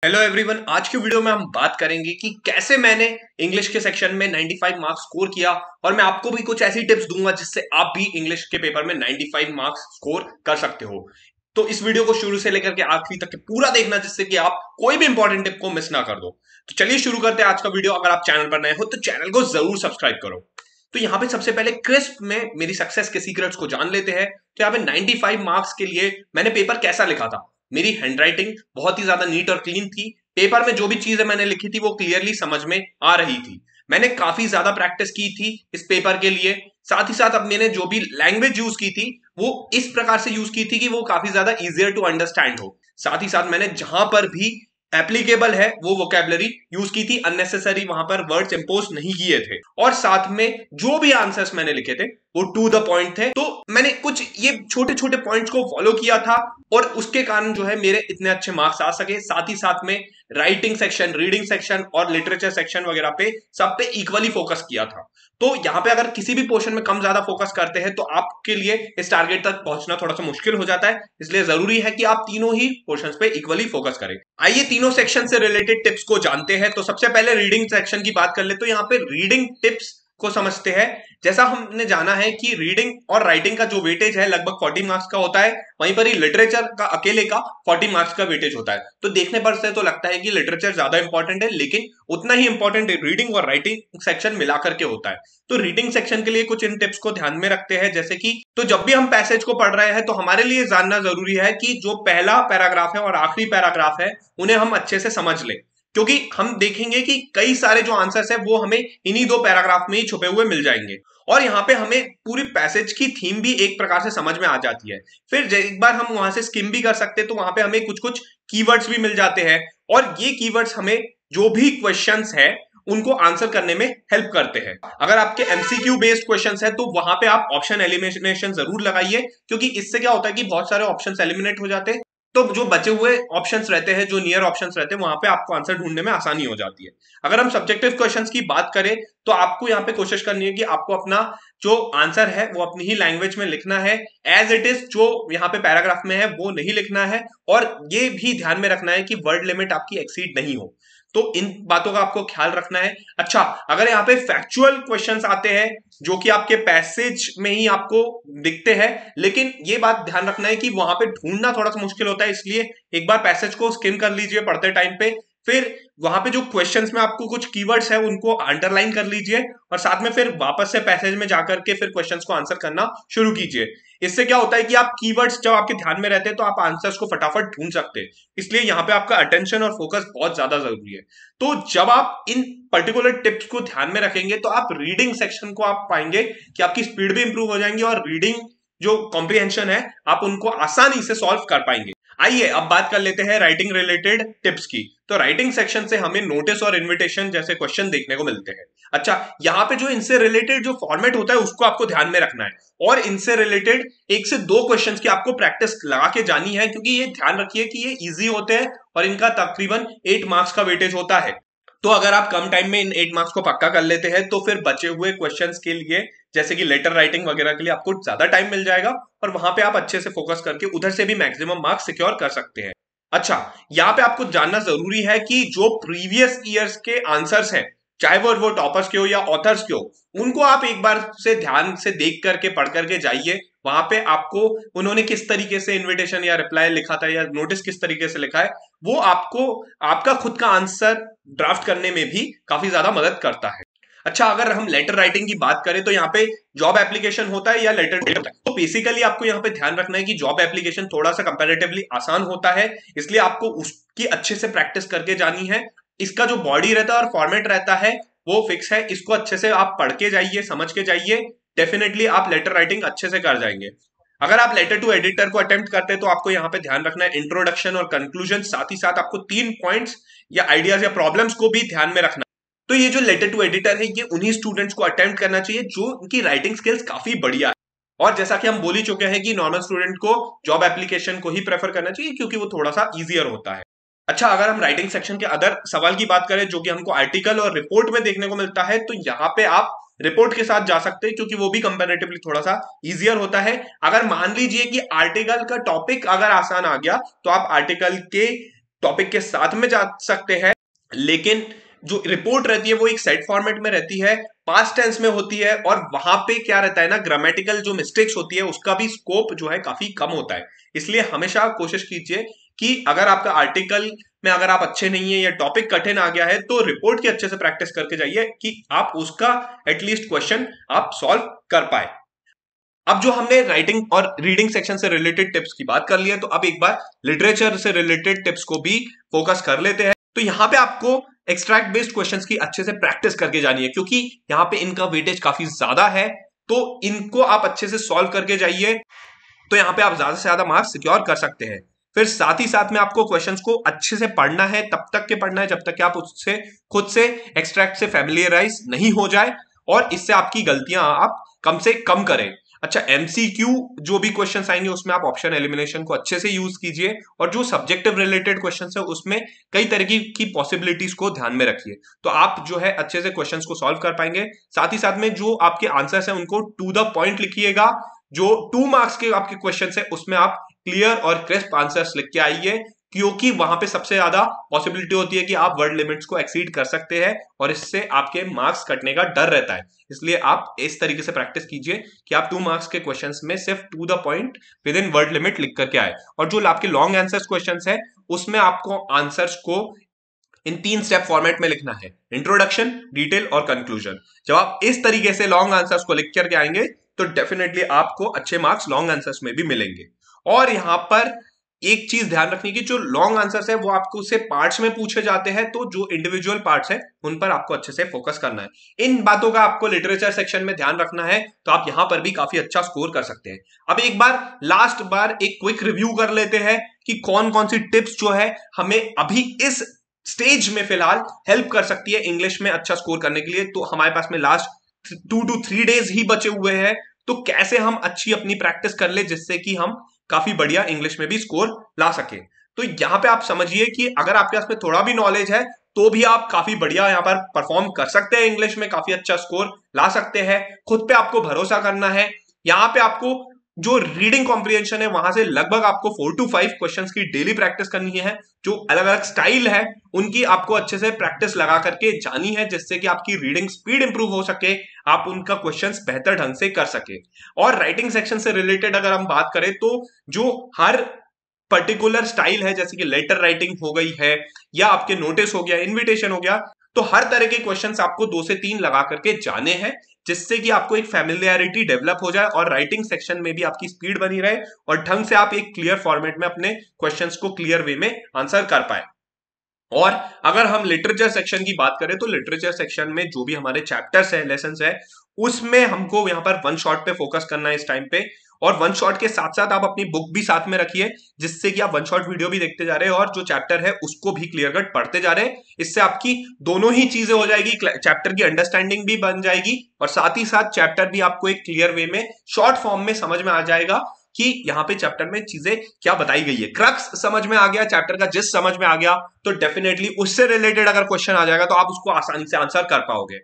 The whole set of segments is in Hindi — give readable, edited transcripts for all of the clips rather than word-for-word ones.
हेलो एवरीवन, आज की वीडियो में हम बात करेंगे कि कैसे मैंने इंग्लिश के सेक्शन में 95 मार्क्स स्कोर किया और मैं आपको भी कुछ ऐसी टिप्स दूंगा जिससे आप भी इंग्लिश के पेपर में 95 मार्क्स स्कोर कर सकते हो। तो इस वीडियो को शुरू से लेकर के आखिरी तक के पूरा देखना जिससे कि आप कोई भी इंपॉर्टेंट टिप को मिस ना कर दो। तो चलिए शुरू करते हैं आज का वीडियो। अगर आप चैनल पर नए हो तो चैनल को जरूर सब्सक्राइब करो। तो यहाँ पे सबसे पहले क्रिस्प में मेरी सक्सेस के सीक्रेट्स को जान लेते हैं। तो यहाँ पे 95 मार्क्स के लिए मैंने पेपर कैसा लिखा था। मेरी हैंडराइटिंग बहुत ही ज्यादा नीट और क्लीन थी। पेपर में जो भी चीजें मैंने लिखी थी वो क्लियरली समझ में आ रही थी। मैंने काफी ज्यादा प्रैक्टिस की थी इस पेपर के लिए। साथ ही साथ अब मैंने जो भी लैंग्वेज यूज की थी वो इस प्रकार से यूज की थी कि वो काफी ज्यादा इजियर टू अंडरस्टैंड हो। साथ ही साथ मैंने जहां पर भी एप्लीकेबल है वो वोकेबलरी यूज की थी, अननेसेसरी वहां पर वर्ड्स इंपोज नहीं किए थे। और साथ में जो भी आंसर्स मैंने लिखे थे वो टू द पॉइंट थे। तो मैंने कुछ ये छोटे छोटे पॉइंट्स को फॉलो किया था और उसके कारण जो है मेरे इतने अच्छे मार्क्स आ सके। साथ ही साथ में राइटिंग सेक्शन, रीडिंग सेक्शन और लिटरेचर सेक्शन वगैरह पे सब पे इक्वली फोकस किया था। तो यहाँ पे अगर किसी भी पोर्शन में कम ज्यादा फोकस करते हैं तो आपके लिए इस टारगेट तक पहुंचना थोड़ा सा मुश्किल हो जाता है। इसलिए जरूरी है कि आप तीनों ही पोर्शंस पे इक्वली फोकस करें। आइए तीनों सेक्शन से रिलेटेड टिप्स को जानते हैं। तो सबसे पहले रीडिंग सेक्शन की बात कर ले तो यहाँ पे रीडिंग टिप्स को समझते हैं। जैसा हमने जाना है कि रीडिंग और राइटिंग का जो वेटेज है लगभग 40 मार्क्स का होता है, वहीं पर ही लिटरेचर का अकेले का 40 मार्क्स का वेटेज होता है। तो देखने पर से तो लगता है कि लिटरेचर ज्यादा इंपॉर्टेंट है, लेकिन उतना ही इंपॉर्टेंट रीडिंग और राइटिंग सेक्शन मिलाकर के होता है। तो रीडिंग सेक्शन के लिए कुछ इन टिप्स को ध्यान में रखते हैं, जैसे कि तो जब भी हम पैसेज को पढ़ रहे हैं तो हमारे लिए जानना जरूरी है कि जो पहला पैराग्राफ है और आखिरी पैराग्राफ है उन्हें हम अच्छे से समझ लें, क्योंकि हम देखेंगे कि कई सारे जो आंसर्स है वो हमें इन्हीं दो पैराग्राफ में ही छुपे हुए मिल जाएंगे। और यहाँ पे हमें पूरी पैसेज की थीम भी एक प्रकार से समझ में आ जाती है। फिर एक बार हम वहां से स्किम भी कर सकते हैं तो वहां पे हमें कुछ कुछ कीवर्ड्स भी मिल जाते हैं और ये कीवर्ड्स हमें जो भी क्वेश्चंस है उनको आंसर करने में हेल्प करते हैं। अगर आपके एमसीक्यू बेस्ड क्वेश्चंस है तो वहां पे आप ऑप्शन एलिमिनेशन जरूर लगाइए, क्योंकि इससे क्या होता है कि बहुत सारे ऑप्शंस एलिमिनेट हो जाते हैं। तो जो बचे हुए ऑप्शंस रहते हैं, जो नियर ऑप्शंस रहते हैं, वहां पे आपको आंसर ढूंढने में आसानी हो जाती है। अगर हम सब्जेक्टिव क्वेश्चंस की बात करें तो आपको यहाँ पे कोशिश करनी है कि आपको अपना जो आंसर है वो अपनी ही लैंग्वेज में लिखना है। एज इट इज जो यहाँ पे पैराग्राफ में है वो नहीं लिखना है और ये भी ध्यान में रखना है कि वर्ड लिमिट आपकी एक्सीड नहीं हो। तो इन बातों का आपको ख्याल रखना है। अच्छा, अगर यहाँ पे फैक्चुअल क्वेश्चंस आते हैं जो कि आपके पैसेज में ही आपको दिखते हैं, लेकिन ये बात ध्यान रखना है कि वहां पे ढूंढना थोड़ा सा मुश्किल होता है, इसलिए एक बार पैसेज को स्किम कर लीजिए पढ़ते टाइम पे। फिर वहां पे जो क्वेश्चंस में आपको कुछ कीवर्ड्स है उनको अंडरलाइन कर लीजिए और साथ में फिर वापस से पैसेज में जाकर के फिर क्वेश्चंस को आंसर करना शुरू कीजिए। इससे क्या होता है कि आप कीवर्ड्स जब आपके ध्यान में रहते हैं तो आप आंसर्स को फटाफट ढूंढ सकते हैं। इसलिए यहाँ पे आपका अटेंशन और फोकस बहुत ज्यादा जरूरी है। तो जब आप इन पर्टिकुलर टिप्स को ध्यान में रखेंगे तो आप रीडिंग सेक्शन को आप पाएंगे कि आपकी स्पीड भी इंप्रूव हो जाएंगी और रीडिंग जो कॉम्प्रिहेंशन है आप उनको आसानी से सॉल्व कर पाएंगे। आइए अब बात कर लेते हैं राइटिंग रिलेटेड टिप्स की। तो राइटिंग सेक्शन से हमें नोटिस और इनविटेशन जैसे क्वेश्चन देखने को मिलते हैं। अच्छा, यहाँ पे जो इनसे रिलेटेड जो फॉर्मेट होता है उसको आपको ध्यान में रखना है और इनसे रिलेटेड एक से दो क्वेश्चंस की आपको प्रैक्टिस लगा के जानी है, क्योंकि ये ध्यान रखिए कि ये इजी होते हैं और इनका तकरीबन 8 मार्क्स का वेटेज होता है। तो अगर आप कम टाइम में इन 8 मार्क्स को पक्का कर लेते हैं तो फिर बचे हुए क्वेश्चंस के लिए, जैसे कि लेटर राइटिंग वगैरह के लिए, आपको ज्यादा टाइम मिल जाएगा और वहां पे आप अच्छे से फोकस करके उधर से भी मैक्सिमम मार्क्स सिक्योर कर सकते हैं। अच्छा, यहाँ पे आपको जानना जरूरी है कि जो प्रीवियस ईयर्स के आंसर्स हैं, चाहे वो टॉपर्स के हो या ऑथर्स के हो, उनको आप एक बार से ध्यान से देख करके पढ़ करके जाइए। वहां पे आपको उन्होंने किस तरीके से इनविटेशन या रिप्लाई लिखा था या नोटिस किस तरीके से लिखा है, वो आपको आपका खुद का आंसर ड्राफ्ट करने में भी काफी ज्यादा मदद करता है। अच्छा, अगर हम लेटर राइटिंग की बात करें तो यहाँ पे जॉब एप्लीकेशन होता है या लेटर होता है। तो बेसिकली आपको यहाँ पे ध्यान रखना है कि जॉब एप्लीकेशन थोड़ा सा कंपैरेटिवली आसान होता है, इसलिए आपको उसकी अच्छे से प्रैक्टिस करके जानी है। इसका जो बॉडी रहता है और फॉर्मेट रहता है वो फिक्स है, इसको अच्छे से आप पढ़ के जाइए, समझ के जाइए। डेफिनेटली आप लेटर राइटिंग अच्छे से कर जाएंगे। अगर आप लेटर टू एडिटर को अटेम्प्ट करते हैं तो आपको यहाँ पे ध्यान रखना है इंट्रोडक्शन और कंक्लूजन, साथ ही साथ आपको 3 पॉइंट्स या आइडियाज या प्रॉब्लम्स को भी ध्यान में रखना। तो ये जो लेटर टू एडिटर है ये उन्हीं स्टूडेंट्स को अटेम्प्ट करना चाहिए जो उनकी राइटिंग स्किल्स काफी बढ़िया है। और जैसा कि हम बोल ही चुके हैं कि नॉर्मल स्टूडेंट को जॉब एप्लीकेशन को ही प्रेफर करना चाहिए, क्योंकि वो थोड़ा सा इजियर होता है। अच्छा, अगर हम राइटिंग सेक्शन के अदर सवाल की बात करें जो कि हमको आर्टिकल और रिपोर्ट में देखने को मिलता है, तो यहाँ पे आप रिपोर्ट के साथ जा सकते हैं, क्योंकि वो भी कंपैरेटिवली थोड़ा सा इजियर होता है। अगर मान लीजिए कि आर्टिकल का टॉपिक अगर आसान आ गया तो आप आर्टिकल के टॉपिक के साथ में जा सकते हैं, लेकिन जो रिपोर्ट रहती है वो एक सेट फॉर्मेट में रहती है, पास्ट टेंस में होती है, और वहां पे क्या रहता है ना, ग्रामेटिकल जो मिस्टेक्स होती है उसका भी स्कोप जो है काफी कम होता है। इसलिए हमेशा कोशिश कीजिए कि अगर आपका आर्टिकल में अगर आप अच्छे नहीं है या टॉपिक कठिन आ गया है तो रिपोर्ट की अच्छे से प्रैक्टिस करके जाइए कि आप उसका एटलीस्ट क्वेश्चन आप सॉल्व कर पाए। अब जो हमने राइटिंग और रीडिंग सेक्शन से रिलेटेड टिप्स की बात कर ली है, तो अब एक बार लिटरेचर से रिलेटेड टिप्स को भी फोकस कर लेते हैं। तो यहां पे आपको एक्सट्रैक्ट बेस्ड क्वेश्चंस की अच्छे से प्रैक्टिस करके जानी है, क्योंकि यहां पे इनका वेटेज काफी ज्यादा है, तो इनको आप अच्छे से सॉल्व करके जाइए, तो यहां पे आप ज्यादा से ज्यादा मार्क्स सिक्योर कर सकते हैं। फिर साथ ही साथ में आपको क्वेश्चंस को अच्छे से पढ़ना है, तब तक के पढ़ना है जब तक कि आप उससे खुद से एक्सट्रैक्ट से फैमिलियराइज नहीं हो जाए, और इससे आपकी गलतियां आप कम से कम करें। अच्छा, एमसीक्यू जो भी क्वेश्चंस आएंगे उसमें आप ऑप्शन एलिमिनेशन को अच्छे से यूज कीजिए, और जो सब्जेक्टिव रिलेटेड क्वेश्चंस है उसमें कई तरीके की पॉसिबिलिटीज को ध्यान में रखिए, तो आप जो है अच्छे से क्वेश्चंस को सॉल्व कर पाएंगे। साथ ही साथ में जो आपके आंसर्स हैं उनको टू द पॉइंट लिखिएगा, जो 2 मार्क्स के आपके क्वेश्चंस है उसमें आप क्लियर और क्रिस्प आंसर्स लिख के आइए, क्योंकि वहां पे सबसे ज्यादा पॉसिबिलिटी होती है कि आप वर्ड लिमिट्स को एक्सीड कर सकते हैं, और इससे आपके मार्क्स कटने का डर रहता है। इसलिए आप इस तरीके से प्रैक्टिस कीजिए कि आप 2 मार्क्स के क्वेश्चंस में सिर्फ to the point within word limit लिख करके आए, और जो आपके लॉन्ग आंसर्स क्वेश्चंस है उसमें आपको आंसर्स को इन 3 स्टेप फॉर्मेट में लिखना है, इंट्रोडक्शन, डिटेल और कंक्लूजन। जब आप इस तरीके से लॉन्ग आंसर्स को लिख करके आएंगे तो डेफिनेटली आपको अच्छे मार्क्स लॉन्ग आंसर्स में भी मिलेंगे। और यहां पर एक चीज ध्यान रखनी की, जो लॉन्ग आंसर्स है वो आपको उससे पार्ट्स में पूछे जाते हैं, तो जो इंडिविजुअल पार्ट्स है उन पर आपको अच्छे से फोकस करना है। इन बातों का आपको लिटरेचर सेक्शन में ध्यान रखना है, तो आप यहां पर भी काफी अच्छा स्कोर कर सकते हैं। अब एक बार लास्ट बार एक क्विक रिव्यू कर लेते हैं कि कौन कौन सी टिप्स जो है हमें अभी इस स्टेज में फिलहाल हेल्प कर सकती है इंग्लिश में अच्छा स्कोर करने के लिए। तो हमारे पास में लास्ट 2 to 3 डेज ही बचे हुए हैं, तो कैसे हम अच्छी अपनी प्रैक्टिस कर ले जिससे कि हम काफी बढ़िया इंग्लिश में भी स्कोर ला सके। तो यहां पे आप समझिए कि अगर आपके पास में थोड़ा भी नॉलेज है तो भी आप काफी बढ़िया यहां पर परफॉर्म कर सकते हैं, इंग्लिश में काफी अच्छा स्कोर ला सकते हैं। खुद पे आपको भरोसा करना है। यहां पे आपको जो रीडिंग कॉम्प्रिहेंशन है वहां से लगभग आपको 4 to 5 क्वेश्चंस की डेली प्रैक्टिस करनी है। जो अलग अलग स्टाइल है उनकी आपको अच्छे से प्रैक्टिस लगा करके जानी है, जिससे कि आपकी रीडिंग स्पीड इंप्रूव हो सके, आप उनका क्वेश्चंस बेहतर ढंग से कर सके। और राइटिंग सेक्शन से रिलेटेड अगर हम बात करें तो जो हर पर्टिकुलर स्टाइल है, जैसे कि लेटर राइटिंग हो गई है या आपके नोटिस हो गया, इनविटेशन हो गया, तो हर तरह के क्वेश्चंस आपको 2 से 3 लगा करके जाने हैं, जिससे कि आपको एक फैमिलियरिटी डेवलप हो जाए और राइटिंग सेक्शन में भी आपकी स्पीड बनी रहे और ढंग से आप एक क्लियर फॉर्मेट में अपने क्वेश्चंस को क्लियर वे में आंसर कर पाए। और अगर हम लिटरेचर सेक्शन की बात करें तो लिटरेचर सेक्शन में जो भी हमारे चैप्टर्स है, लेसन्स है, उसमें हमको यहाँ पर वन शॉट पे फोकस करना है इस टाइम पे। और वन शॉट के साथ साथ आप अपनी बुक भी साथ में रखिए, जिससे कि आप वन शॉट वीडियो भी देखते जा रहे हैं और जो चैप्टर है उसको भी क्लियर कट पढ़ते जा रहे हैं। इससे आपकी दोनों ही चीजें हो जाएगी, चैप्टर की अंडरस्टैंडिंग भी बन जाएगी और साथ ही साथ चैप्टर भी आपको एक क्लियर वे में शॉर्ट फॉर्म में समझ में आ जाएगा कि यहाँ पे चैप्टर में चीजें क्या बताई गई है। क्रक्स समझ में आ गया, चैप्टर का जिस समझ में आ गया, तो डेफिनेटली उससे रिलेटेड अगर क्वेश्चन आ जाएगा तो आप उसको आसानी से आंसर कर पाओगे।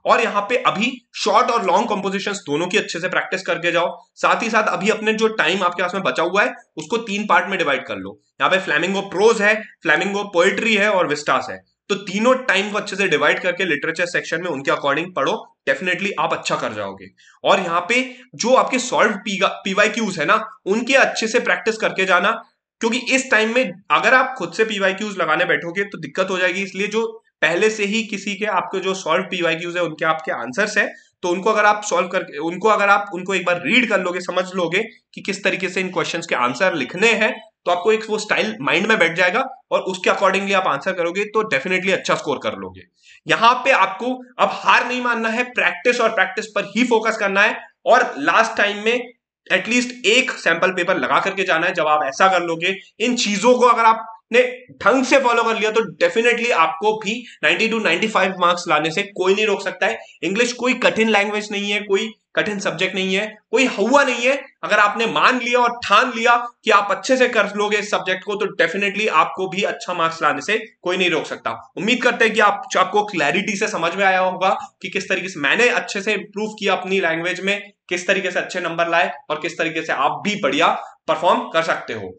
और यहाँ पे अभी शॉर्ट और लॉन्ग कंपोजिशंस दोनों की अच्छे से प्रैक्टिस करके जाओ। साथ ही साथ अभी अपने जो टाइम आपके पास में बचा हुआ है उसको 3 पार्ट में डिवाइड कर लो। यहाँ पे फ्लैमिंगो प्रोज है, फ्लैमिंगो पोएट्री है और विस्टास है, तो तीनों टाइम को अच्छे से डिवाइड करके लिटरेचर सेक्शन में उनके अकॉर्डिंग पढ़ो, डेफिनेटली आप अच्छा कर जाओगे। और यहाँ पे जो आपके सॉल्व पीवाईक्यूज है ना, उनके अच्छे से प्रैक्टिस करके जाना, क्योंकि इस टाइम में अगर आप खुद से पीवाईक्यूज लगाने बैठोगे तो दिक्कत हो जाएगी। इसलिए जो पहले से ही किसी के आपके जो सॉल्व पीवाईक्यूज है उनके आपके आंसर्स है, तो उनको अगर आप सॉल्व करके उनको अगर आप उनको एक बार रीड कर लोगे, समझ लोगे कि किस तरीके से इन क्वेश्चंस के आंसर लिखने हैं, तो आपको एक वो स्टाइल माइंड में बैठ जाएगा और उसके अकॉर्डिंगली आप आंसर करोगे तो डेफिनेटली अच्छा स्कोर कर लोगे। यहां पे आपको अब हार नहीं मानना है, प्रैक्टिस और प्रैक्टिस पर ही फोकस करना है और लास्ट टाइम में एटलीस्ट एक सैंपल पेपर लगा करके जाना है। जब आप ऐसा कर लोगे, इन चीजों को अगर आपने ढंग से फॉलो कर लिया, तो डेफिनेटली आपको भी 90 to 95 मार्क्स लाने से कोई नहीं रोक सकता है। इंग्लिश कोई कठिन लैंग्वेज नहीं है, कोई कठिन सब्जेक्ट नहीं है, कोई हुआ नहीं है। अगर आपने मान लिया और ठान लिया कि आप अच्छे से कर लोगे इस सब्जेक्ट को, तो डेफिनेटली आपको भी अच्छा मार्क्स लाने से कोई नहीं रोक सकता। उम्मीद करते हैं कि आपको क्लैरिटी से समझ में आया होगा कि किस तरीके से मैंने अच्छे से इंप्रूव किया अपनी लैंग्वेज में, किस तरीके से अच्छे नंबर लाए और किस तरीके से आप भी बढ़िया परफॉर्म कर सकते हो।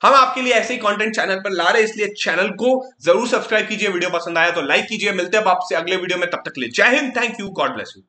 हम आपके लिए ऐसे ही कंटेंट चैनल पर ला रहे हैं, इसलिए चैनल को जरूर सब्सक्राइब कीजिए। वीडियो पसंद आया तो लाइक कीजिए। मिलते हैं आपसे अगले वीडियो में, तब तक के लिए जय Hind, thank you, God bless you.